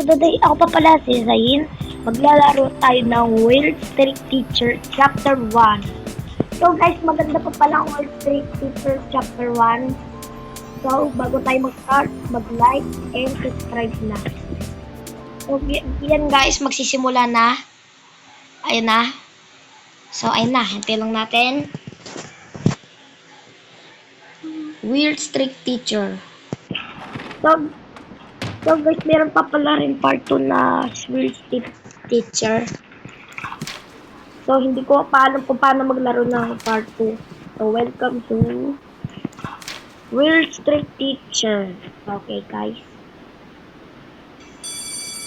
today, ako pa pala si Zain. Maglalaro tayo ng World Street Teacher Chapter 1. So guys, maganda pa pala ang World Street Teacher Chapter 1. So, bago tayo mag-start, mag-like and subscribe na. So, yan guys, magsisimula na. Ayun na. So, ayun na. Hintay lang natin. Weird Street Teacher. So guys, meron pa pala rin part 2 na Weird Street Teacher. So, hindi ko paalam kung paano maglaro ng part 2. So, welcome to Weird Street Teacher. Okay, guys.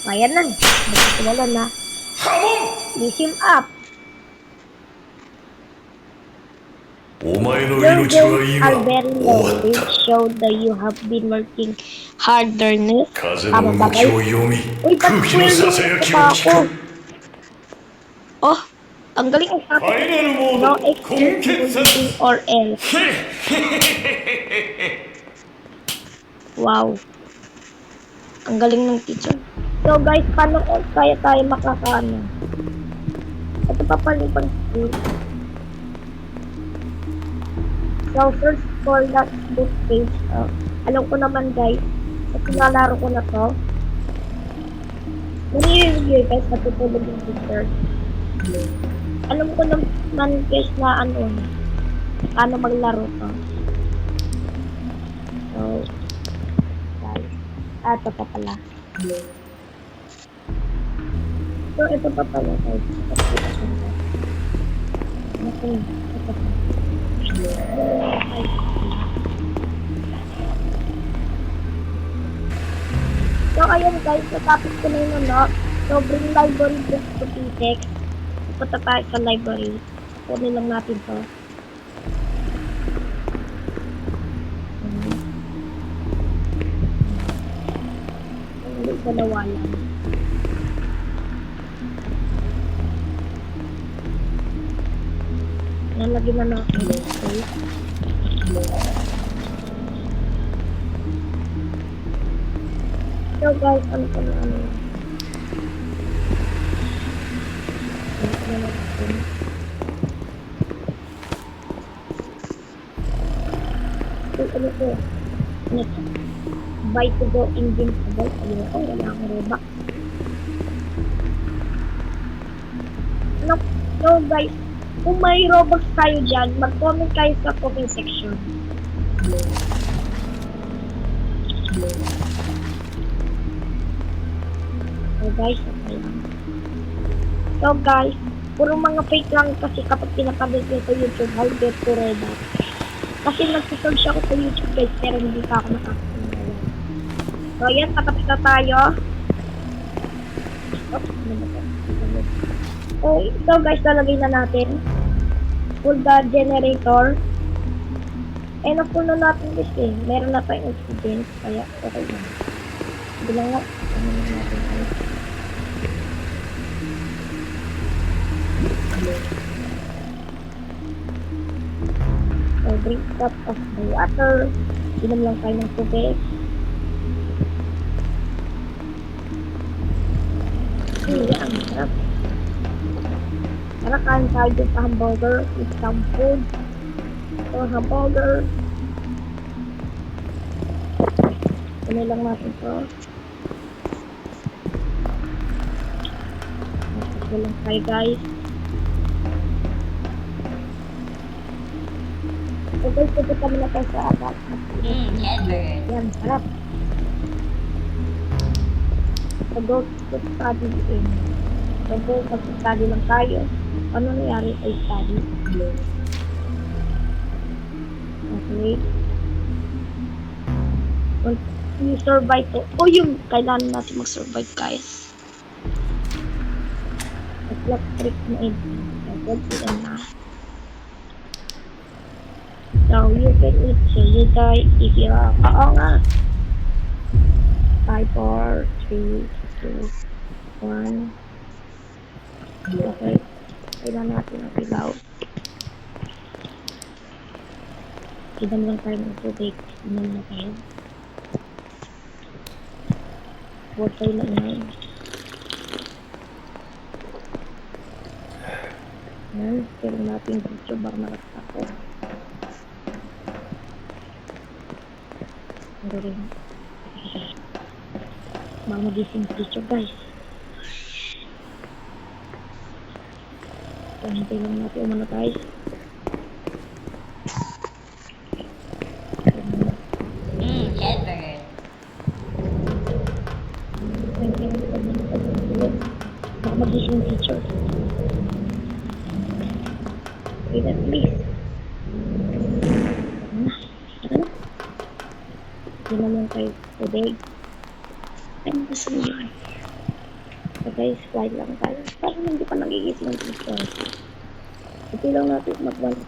Ayan na. Magsisimula na. Listen up. Your days are very long. It showed that you have been working harder. Tama ba kayo? Uy, ba't swelling pa ako? Oh, ang galing ang sabi. No excuse or else. Wow. Ang galing ng teacher. So guys, paano kaya tayo makakaano? Ito pa pala pang school. So, first for that book page, alam ko naman guys, at sinalaro ko na to. Nani-review guys, natutulog yung teacher. Alam ko naman guys na paano maglaro to. So, guys, ito pa pala. So, ito pa pala guys. Ito pa. So, ayun guys, natapos ko na yung So, bring library books to PTEX. Punta tayo sa library. Kunin lang natin to. Hindi ko nawalan. Nalagyan na natin yung space. So guys, ano pa na So ano po? Next. Buy to go invincible. Ayun ako, wala akong robak. So guys, kung may Robux kayo dyan, mag-comment kayo sa comment section. So guys, okay lang. So guys, puro mga fake lang kasi kapag pinapanood ko sa YouTube, how get to Robux. Kasi nag-search ako sa YouTube guys, pero hindi pa ako nakakasama. So yan, patapos na tayo. So guys, lalagay na natin. Full the generator. And na-full na natin this eh. Meron na tayong experience. Kaya okay na. Bilang nga. Ano na natin. So drink cup of the water. Inom lang tayo ng tubig. Ang sarap. Tara, kain tayo dun sa hamburger with some food. So, hamburger. Ano lang natin to. Ito lang tayo guys. So guys, pupunta kami na tayo sa abat. Yan, sarap. So go to study in. So go, mag-study lang tayo. Ano nangyari ay study? Okay. Once you survive to, yung kailangan natin mag-survive guys. Electric na ito. So you can eat till you die if you are. Oo nga. 5, 4, 3, 2, 1. Okay. Kailangan natin ang ilaw. Inom lang tayo ng tubig. Inom na tayo. Huwag kayo maingay. Yan, pero natin dito baka nakasako. Pero rin. Baka magising dito guys. So, hintay lang natin umano guys. Cheeseburger. Baka magising teacher. Wait at least. Ano? Hindi naman kayo today. Ay, gusto mo yun. So guys, quiet lang tayo. Parang hindi pa nagigising ang teacher. Ito lang natin mag-one.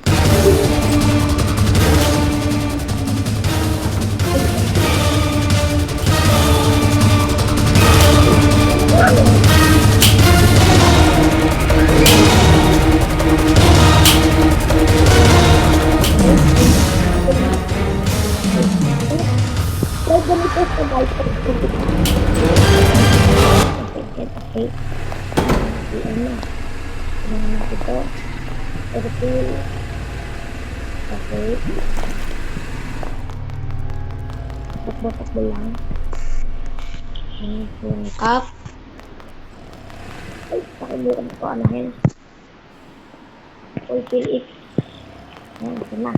Try ganito sa guys. Okay. Di ano. Ano na ito. Airfield. Okay. Takbo-takbo lang. Yung cup. Ay, pakibukan ko anahin. Fulfill it. Ayan, ito na.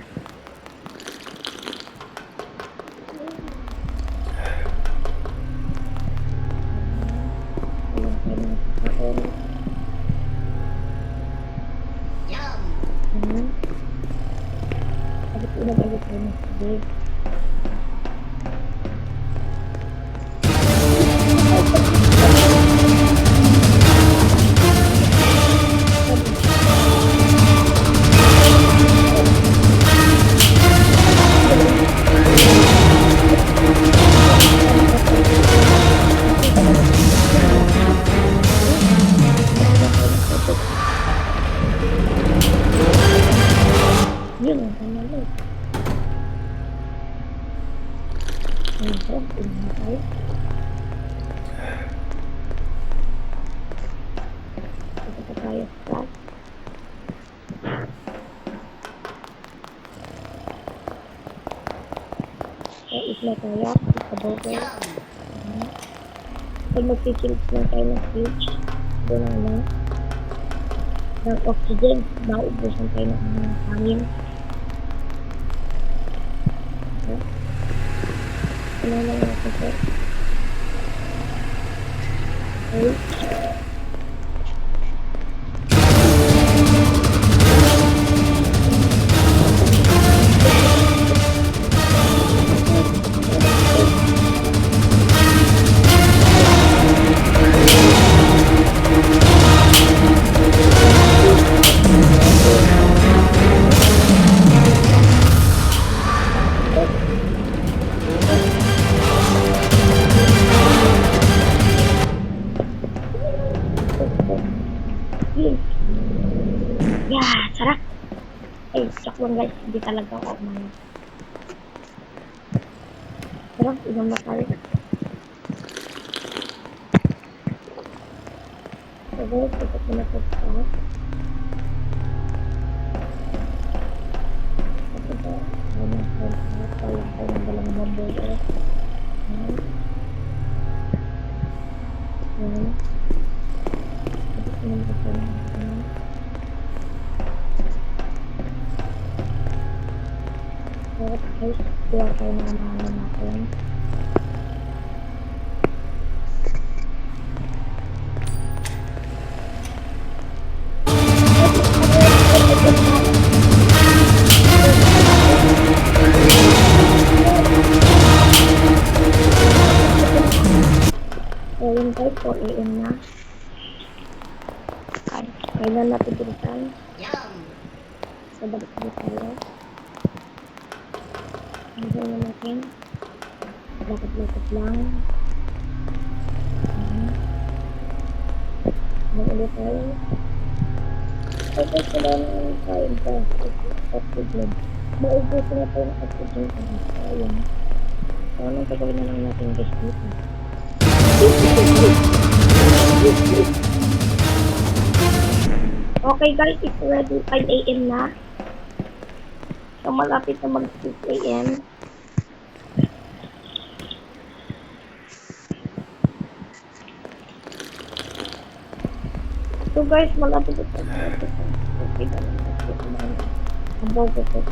Ayan, kayo na sa kaon. Yum. Ayan. Agad ulit kayo na sa big. Yun, ang kanalo. Ayan, sarap. Tingnan na tayo. Ito pa tayo sa class. Isla tayo. Ikaboto. Pag mag-kills lang tayo ng switch, doon na lang. Ng oxygen, maubusan tayo ng hangin. Ano na lang ako po. Okay. Yeah, sarap. Eh, joke lang guys, hindi talaga ako umano. Sarap, inom na tayo. So guys, ito ko na po sa ito po, ay ng friend ko, wala tayo ng dalang mabulo. Ayan. Ayan. Ito ko naman ito na. Ayan. Sarap guys, kuha tayo ng mga natin. Ayun guys, 4 AM na. Ay, kailan natin bilisan? Yum. So, balik ulit tayo. Hanggang na natin. Lakad-lakad lang. Hanggang ulit tayo. So guys, wala na yung kain pa. Oxygen. Maubusin na tayo ng oxygen. So, ayun. So, anong gagawin na lang natin guys dito? Okay guys, it's already 5 a.m. na. So malapit na mag 6 a.m. So guys, malapit na tayo. Okay na lang. Ang bogo ko.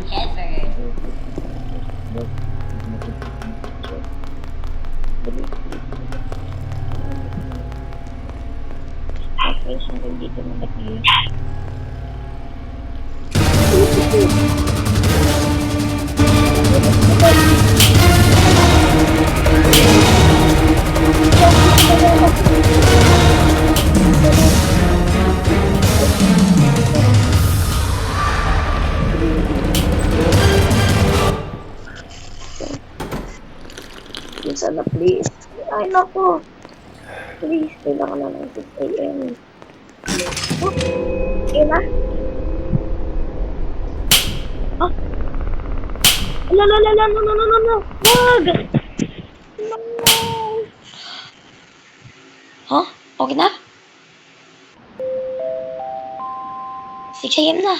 Cheeseburger. Okay, so dito na ba tayo? Sana please. Ay, naku. Please, kailangan na ng 6 a.m. Oh, ayun na. Ah. No. Wag! No. Huh? Okay na? 6 a.m. na.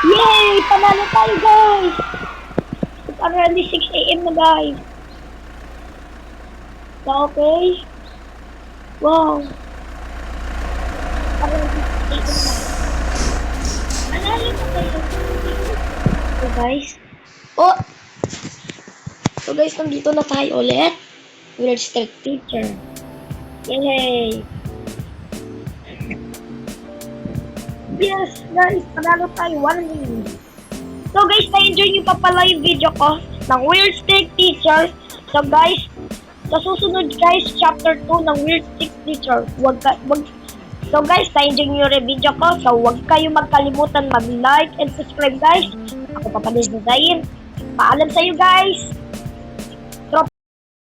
Yay! Panalo tayo, guys! It's already 6 a.m. na, guys. So, okay? Wow. Already 6 a.m. na. Panalo na tayo. So, guys. Oh! So guys, nandito na tayo ulit. We're still teacher. Yay! Yes, guys, panalo tayo. 1 win. So, guys, na-enjoy nyo pa pala yung video ko ng Weird Stick Teacher. So, guys, sa susunod, guys, chapter 2 ng Weird Stick Teacher. So, guys, na-enjoy nyo yung video ko. So, huwag kayo magkalimutan mag-like and subscribe, guys. Ako pa pala si Zain. Paalam sa'yo, guys.